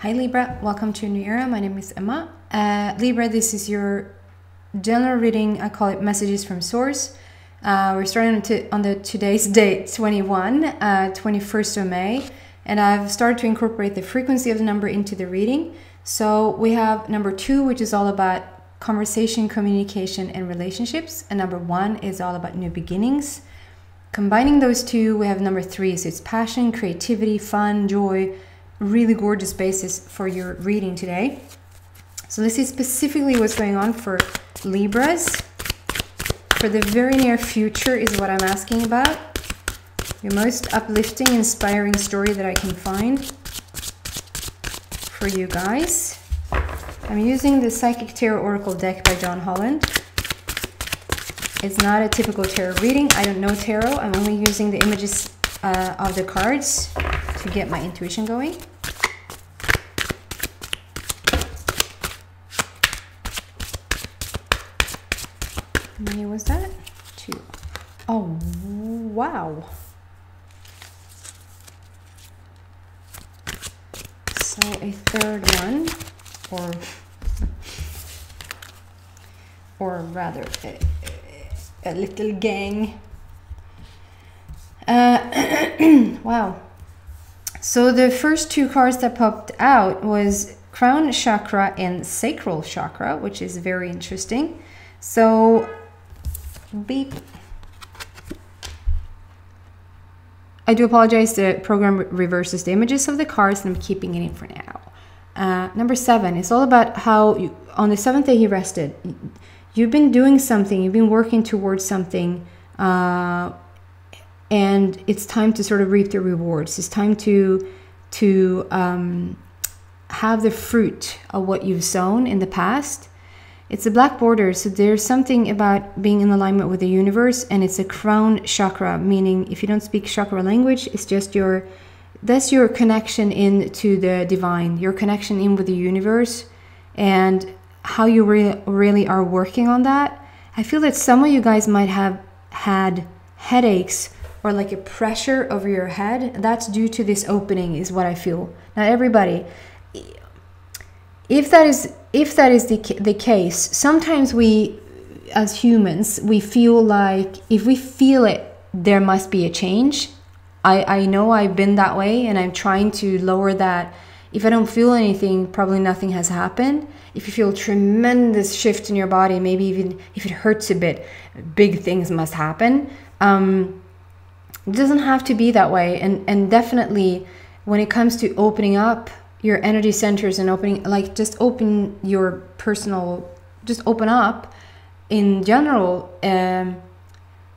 Hi Libra, welcome to a new era. My name is Emma. Libra, this is your general reading. I call it messages from source. We're starting on today's date, 21st of May, and I've started to incorporate the frequency of the number into the reading. So we have number 2, which is all about conversation, communication, and relationships, and number 1 is all about new beginnings. Combining those two, we have number 3, so it's passion, creativity, fun, joy. Really gorgeous basis for your reading today. So this is specifically what's going on for Libras. For the very near future is what I'm asking about. Your most uplifting, inspiring story that I can find for you guys. I'm using the Psychic Tarot Oracle deck by John Holland. It's not a typical tarot reading. I don't know tarot. I'm only using the images of the cards to get my intuition going. How many was that? 2. Oh, wow. So a third one, or rather a little gang. Wow. So the first 2 cards that popped out was Crown Chakra and Sacral Chakra, which is very interesting. So, beep. I do apologize, the program reverses the images of the cards and I'm keeping it in for now. Number 7, it's all about how on the 7th day he rested. You've been doing something, you've been working towards something, and it's time to sort of reap the rewards. It's time to have the fruit of what you've sown in the past. It's a black border, so there's something about being in alignment with the universe, and it's a crown chakra, meaning if you don't speak chakra language, it's just that's your connection into the divine, your connection in with the universe, and how you really are working on that. I feel that some of you guys might have had headaches or like a pressure over your head. That's due to this opening, is what I feel. Not everybody. If that is the case, sometimes we, as humans, we feel like if we feel it, there must be a change. I know I've been that way, and I'm trying to lower that. If I don't feel anything, probably nothing has happened. If you feel tremendous shift in your body, maybe even if it hurts a bit, big things must happen. It doesn't have to be that way, and definitely when it comes to opening up your energy centers and opening, like just open your personal, just open up in general, the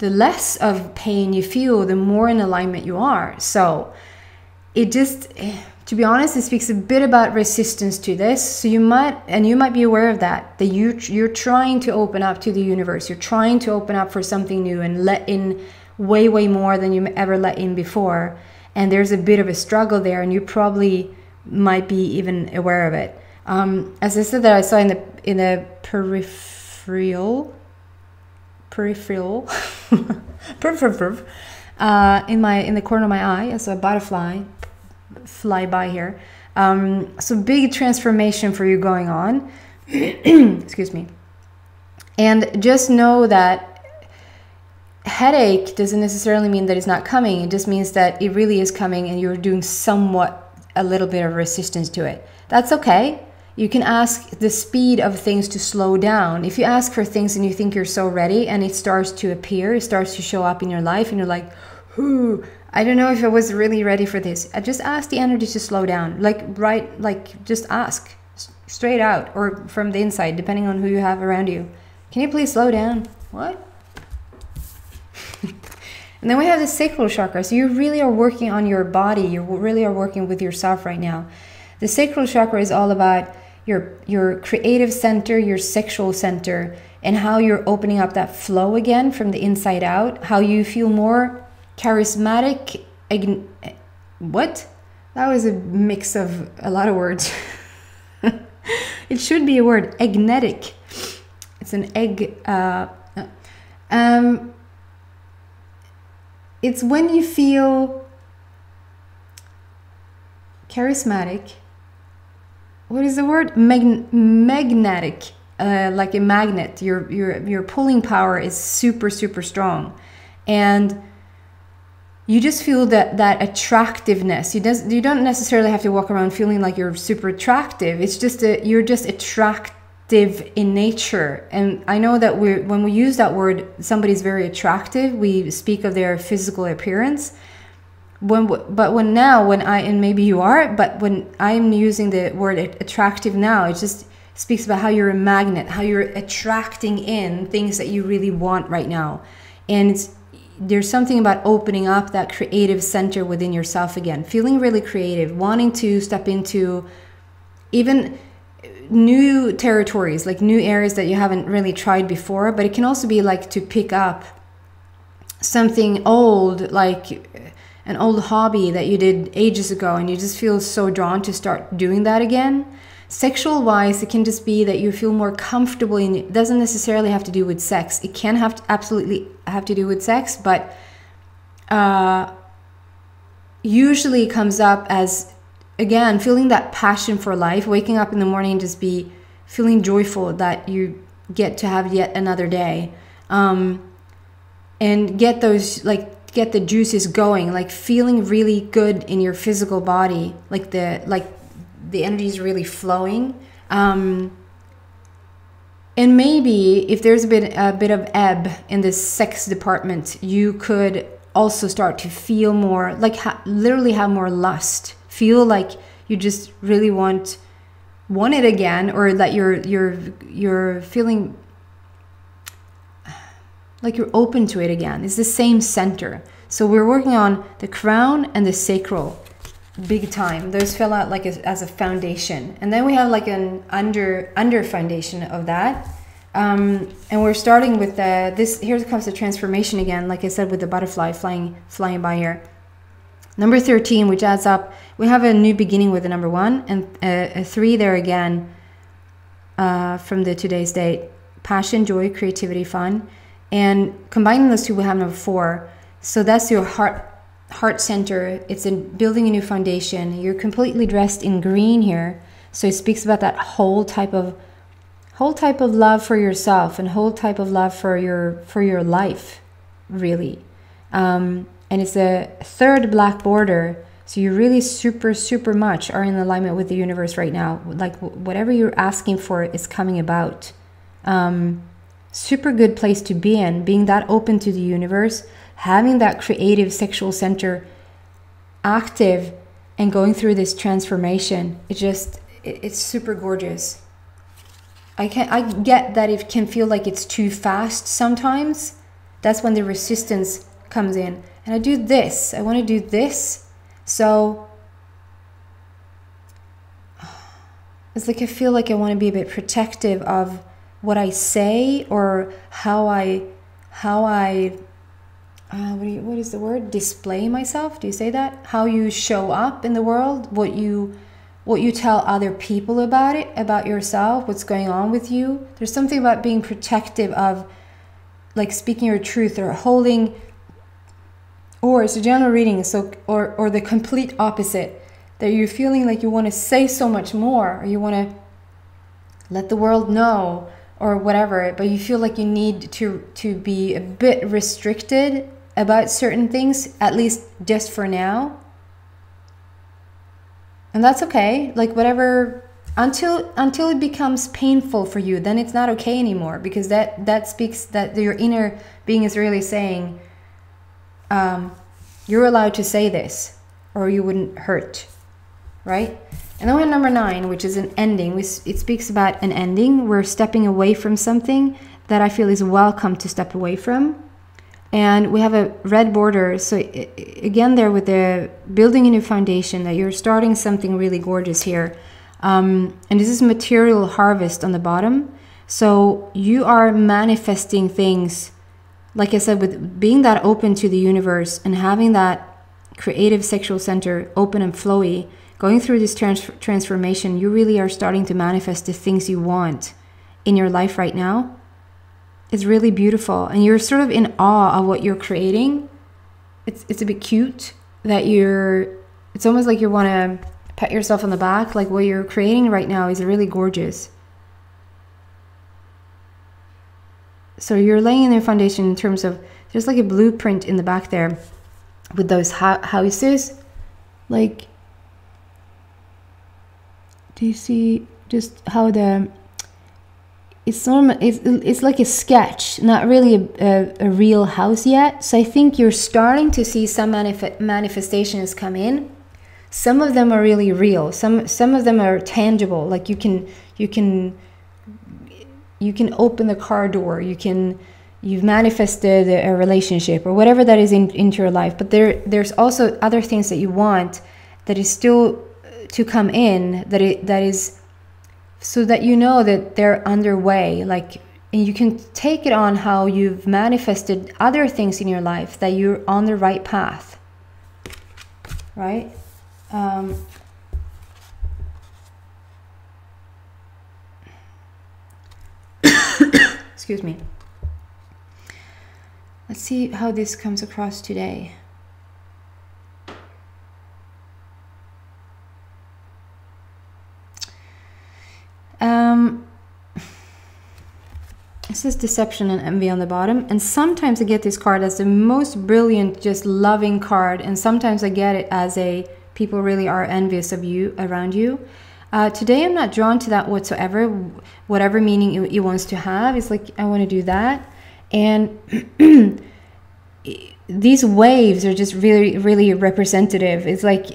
less of pain you feel, the more in alignment you are. So it just, to be honest, it speaks a bit about resistance to this. So you might be aware of that you're trying to open up to the universe. You're trying to open up for something new and let in way more than you ever let in before. And there's a bit of a struggle there, and you probably might be even aware of it. As I said, that I saw in the peripheral in the corner of my eye, I saw a butterfly fly by here. So big transformation for you going on. Excuse me. And just know that headache doesn't necessarily mean that it's not coming. It just means that it really is coming, and you're doing a little bit of resistance to it. That's okay. You can ask the speed of things to slow down. If you ask for things and you think you're so ready, and it starts to appear, it starts to show up in your life, and you're like, "Ooh, I don't know if I was really ready for this." I just ask the energy to slow down. Just ask straight out or from the inside, depending on who you have around you. Can you please slow down? What? And then we have the sacral chakra. So you really are working on your body. You really are working with yourself right now. The sacral chakra is all about your creative center, your sexual center, and how you're opening up that flow again from the inside out. How you feel more charismatic. What? That was a mix of a lot of words. It should be a word. Agnetic. It's an egg. It's when you feel charismatic, what is the word? Magnetic, like a magnet. Your pulling power is super, super strong. And you just feel that attractiveness. You don't necessarily have to walk around feeling like you're super attractive. It's just you're just attractive in nature. And I know that when we use that word, somebody's very attractive, we speak of their physical appearance. When maybe you are, but when I'm using the word attractive now, it just speaks about how you're a magnet, how you're attracting in things that you really want right now. And there's something about opening up that creative center within yourself again, feeling really creative, wanting to step into even new territories, like new areas that you haven't really tried before. But it can also be like to pick up something old, like an old hobby that you did ages ago, and you just feel so drawn to start doing that again. Sexual wise, it can just be that you feel more comfortable in it. Doesn't necessarily have to do with sex. It can absolutely have to do with sex, but usually comes up as, again, feeling that passion for life, waking up in the morning and just be feeling joyful that you get to have yet another day, and get the juices going, like feeling really good in your physical body, like the energy is really flowing. And maybe if there's a bit of ebb in the sex department, you could also start to feel more like literally have more lust, feel like you just really want it again, or that you're feeling like you're open to it again. It's the same center. So we're working on the crown and the sacral big time. Those fill out like as a foundation. And then we have like an under foundation of that. And we're starting with this. Here comes the transformation again, like I said, with the butterfly flying by here. Number 13, which adds up. We have a new beginning with the number 1 and a 3 there again from the today's date. Passion, joy, creativity, fun. And combining those two, we have number 4. So that's your heart center. It's in building a new foundation. You're completely dressed in green here. So it speaks about that whole type of love for yourself and whole type of love for your life, really. And it's a 3rd black border. So you really super much are in alignment with the universe right now. Like whatever you're asking for is coming about. Super good place to be in, being that open to the universe, having that creative sexual center active and going through this transformation. It's super gorgeous. I get that it can feel like it's too fast sometimes. That's when the resistance comes in. And I do this. I want to do this. So it's like I feel like I want to be a bit protective of what I say, or how I what is the word? Display myself. Do you say that? How you show up in the world, what you tell other people about it, about yourself, what's going on with you. There's something about being protective of, like, speaking your truth, or holding, or it's a general reading, so or the complete opposite, that you're feeling like you want to say so much more, or you want to let the world know, or whatever, but you feel like you need to be a bit restricted about certain things, at least just for now. And that's okay. Like whatever, until it becomes painful for you, then it's not okay anymore, because that speaks that your inner being is really saying, you're allowed to say this, or you wouldn't hurt, right? And then we have number 9, which is an ending. It speaks about an ending. We're stepping away from something that I feel is welcome to step away from. And we have a red border. So again, there with the building a new foundation, that you're starting something really gorgeous here. And this is material harvest on the bottom. So you are manifesting things, like I said, with being that open to the universe and having that creative sexual center open and flowy. Going through this transformation, you really are starting to manifest the things you want in your life right now. It's really beautiful. And you're sort of in awe of what you're creating. It's a bit cute that it's almost like you want to pat yourself on the back. Like what you're creating right now is really gorgeous. So you're laying their foundation in terms of, there's like a blueprint in the back there with those houses. Like, do you see just how it's like a sketch, not really a real house yet. So I think you're starting to see some manifestations come in. Some of them are really real. Some of them are tangible. Like you can open the car door. You've manifested a relationship or whatever that is into your life. But there's also other things that you want that is still to come in, that is, so that you know that they're underway. Like, and you can take it on how you've manifested other things in your life, that you're on the right path, right? Excuse me. Let's see how this comes across today. It says deception and envy on the bottom, and sometimes I get this card as the most brilliant, just loving card, and sometimes I get it as a people really are envious of you, around you. Today I'm not drawn to that whatsoever. Whatever meaning it wants to have, it's like I want to do that. And these waves are just really, really representative. It's like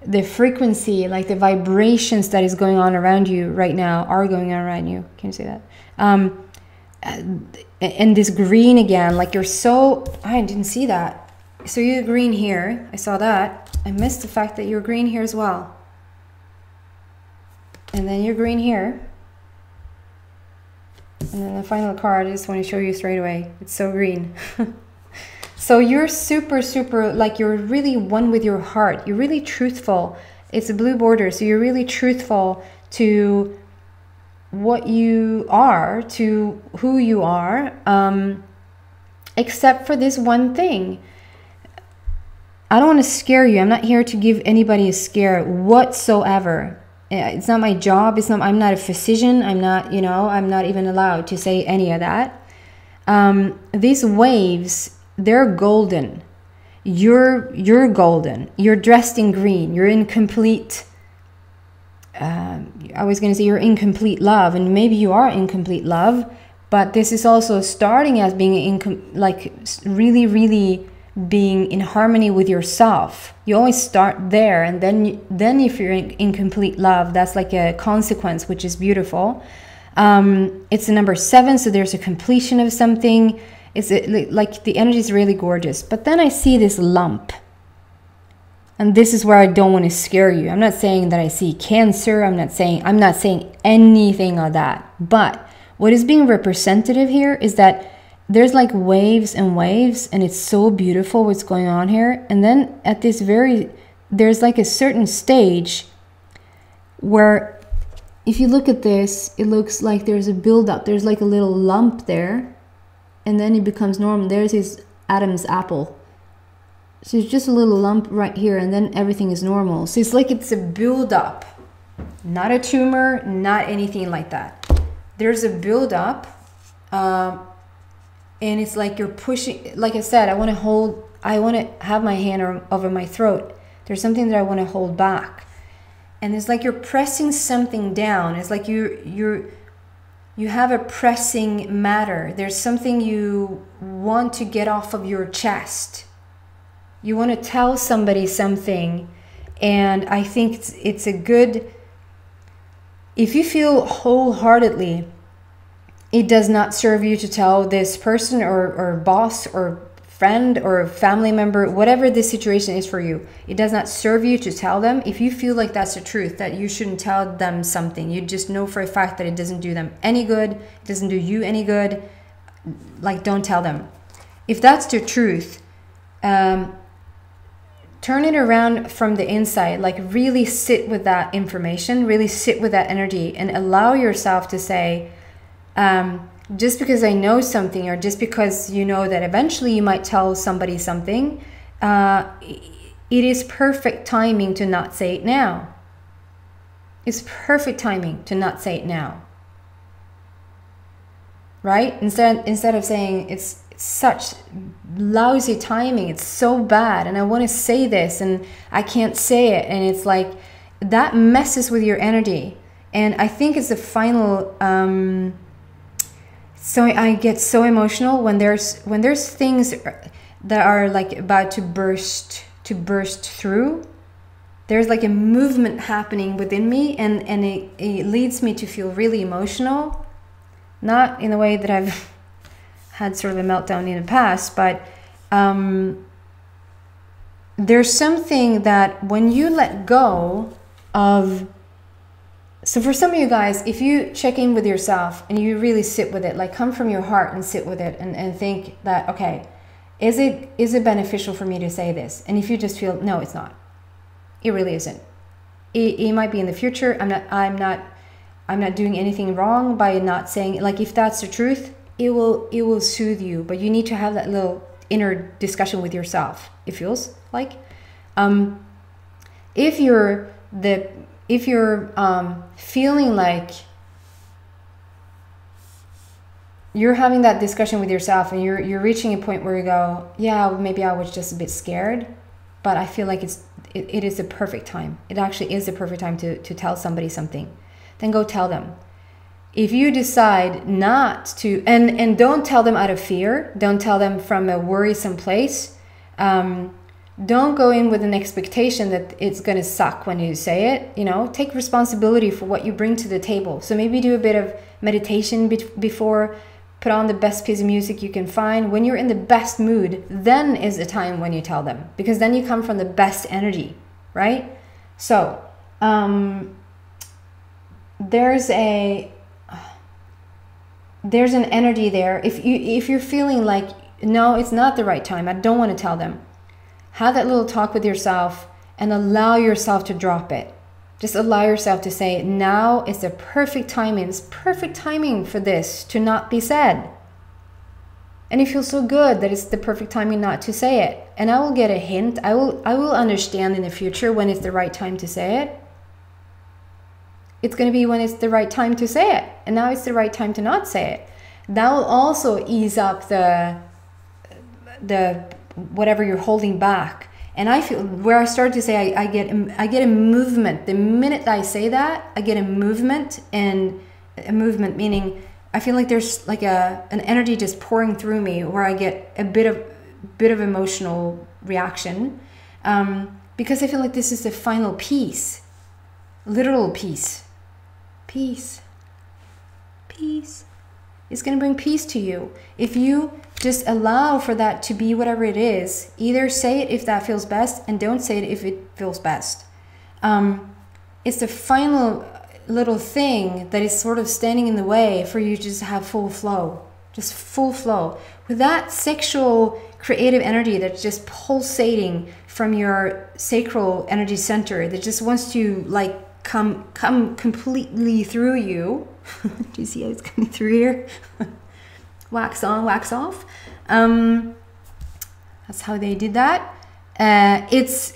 the frequency, like the vibrations that is going on around you right now are going on around you. Can you say that? And this green again, like you're so, I didn't see that. So you're green here. I saw that. I missed the fact that you're green here as well. And then you're green here. And then the final card, I just want to show you straight away. It's so green. So you're super, super, like you're really one with your heart. You're really truthful. It's a blue border. So you're really truthful to what you are, to who you are, except for this one thing. I don't want to scare you. I'm not here to give anybody a scare whatsoever. It's not my job. It's not, I'm not a physician. I'm not, I'm not even allowed to say any of that. These waves, they're golden. You're golden. You're dressed in green. You're in complete, I was going to say you're in complete love, and maybe you are in complete love, but this is also starting as being really, really being in harmony with yourself. You always start there, and then if you're in complete love, that's like a consequence, which is beautiful. It's the number 7, so there's a completion of something. It's like the energy is really gorgeous. But then I see this lump, and this is where I don't want to scare you. I'm not saying that I see cancer. I'm not saying anything of that. But what is being representative here is that there's like waves and waves, and it's so beautiful what's going on here. And then at this there's like a certain stage where if you look at this, it looks like there's a buildup. There's like a little lump there, and then it becomes normal. There's his Adam's apple. So it's just a little lump right here, and then everything is normal. So it's like it's a buildup, not a tumor, not anything like that. There's a buildup, and it's like you're pushing. Like I said, I want to have my hand over my throat. There's something that I want to hold back, and it's like you're pressing something down. It's like you have a pressing matter. There's something you want to get off of your chest. You want to tell somebody something, and I think it's a good, if you feel wholeheartedly it does not serve you to tell this person or boss or friend or family member, whatever this situation is for you, it does not serve you to tell them. If you feel like that's the truth, that you shouldn't tell them something, you just know for a fact that it doesn't do them any good, it doesn't do you any good, like, don't tell them. If that's the truth, turn it around from the inside. Like, really sit with that information, really sit with that energy, and allow yourself to say, just because I know something, or just because you know that eventually you might tell somebody something, it it is perfect timing to not say it now. It's perfect timing to not say it now. Right? Instead of saying it's such lousy timing, it's so bad, and I want to say this and I can't say it, and it's like that messes with your energy. And I think it's the final so I get so emotional when there's things that are like about to burst through. There's like a movement happening within me, and it leads me to feel really emotional. Not in the way that I've had sort of a meltdown in the past, but there's something that when you let go of... So for some of you guys, if you check in with yourself and you really sit with it, like come from your heart and sit with it and think that, okay, is it beneficial for me to say this? And if you just feel, no, it's not. It really isn't. It might be in the future. I'm not doing anything wrong by not saying it. Like if that's the truth, it will soothe you, but you need to have that little inner discussion with yourself. It feels like if you're feeling like you're having that discussion with yourself and you're reaching a point where you go, yeah, maybe I was just a bit scared, but I feel like it is the perfect time. It actually is the perfect time to tell somebody something. Then go tell them. If you decide not to, and don't tell them out of fear, don't tell them from a worrisome place. Don't go in with an expectation that it's going to suck when you say it. You know, take responsibility for what you bring to the table. So maybe do a bit of meditation before, put on the best piece of music you can find. When you're in the best mood, then is the time when you tell them, because then you come from the best energy, right? So, there's an energy there. If you're feeling like, no, it's not the right time, I don't want to tell them, have that little talk with yourself and allow yourself to drop it. Just allow yourself to say, now is the perfect timing. It's perfect timing for this to not be said. And it feels so good that it's the perfect timing not to say it. And I will get a hint. I will understand in the future when it's the right time to say it. It's going to be when it's the right time to say it. And now it's the right time to not say it. That will also ease up the whatever you're holding back. And I feel where I start to say I get a movement. The minute I say that, I get a movement, and a movement meaning I feel like there's like an energy just pouring through me where I get a bit of emotional reaction, because I feel like this is the final piece, literal peace. Peace. It's going to bring peace to you if you just allow for that to be whatever it is. Either say it if that feels best, and don't say it if it feels best. It's the final little thing that is sort of standing in the way for you to just have full flow. Just full flow. With that sexual creative energy that's just pulsating from your sacral energy center, that just wants to like come completely through you. Do you see how it's coming through here? Wax on, wax off. That's how they did that. It's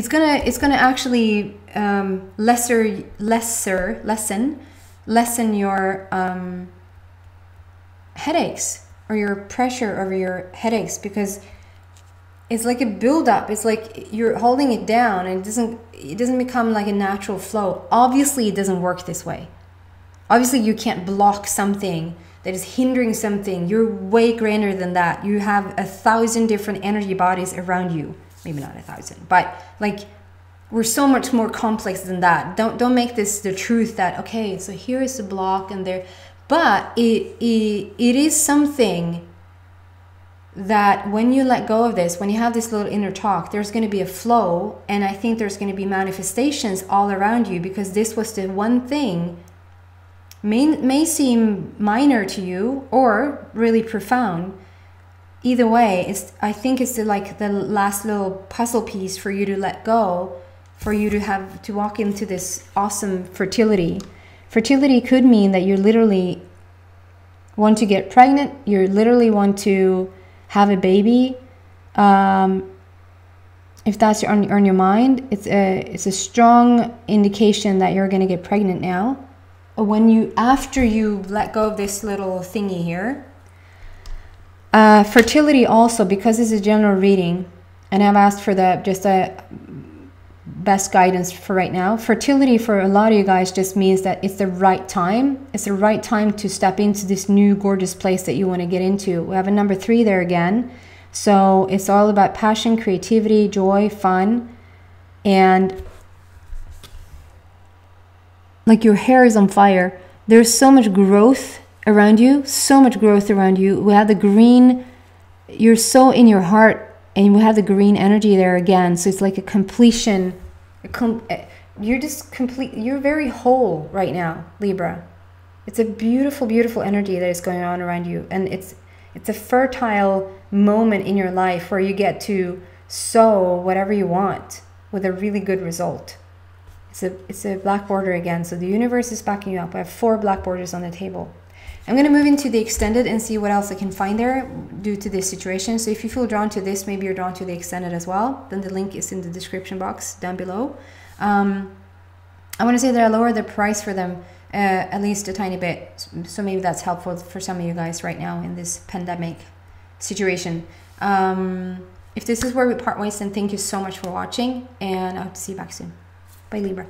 gonna actually lessen your headaches, or your pressure over your headaches, because it's like a build-up. It's like you're holding it down, and it doesn't become like a natural flow. Obviously, it doesn't work this way. Obviously, you can't block something that is hindering something. You're way greater than that. You have 1,000 different energy bodies around you. Maybe not 1,000, but like we're so much more complex than that. Don't make this the truth that, okay, so here is the block and there, but it is something that when you let go of this, when you have this little inner talk, there's going to be a flow, and I think there's going to be manifestations all around you, because this was the one thing may seem minor to you or really profound. Either way, I think it's the last little puzzle piece for you to let go, for you to have to walk into this awesome fertility. Fertility could mean that you literally want to get pregnant, you literally want to have a baby. if that's on your mind, it's a strong indication that you're going to get pregnant now. After you let go of this little thingy here. Fertility also, because it's a general reading, and I've asked for just a best guidance for right now. Fertility for a lot of you guys just means that it's the right time. It's the right time to step into this new gorgeous place that you want to get into. We have a number 3 there again. So it's all about passion, creativity, joy, fun, and like your hair is on fire. There's so much growth around you, so much growth around you. We have the green, you're so in your heart, and we have the green energy there again. So it's like a completion. You're just complete. You're very whole right now, Libra. It's a beautiful, beautiful energy that is going on around you, and it's a fertile moment in your life where you get to sow whatever you want with a really good result. It's a black border again, so the universe is backing you up. I have 4 black borders on the table. I'm going to move into the extended and see what else I can find there due to this situation. So if you feel drawn to this, maybe you're drawn to the extended as well, then the link is in the description box down below. I want to say that I lowered the price for them at least a tiny bit, so maybe that's helpful for some of you guys right now in this pandemic situation. If this is where we part ways, then thank you so much for watching, and I hope to see you back soon. Bye, Libra.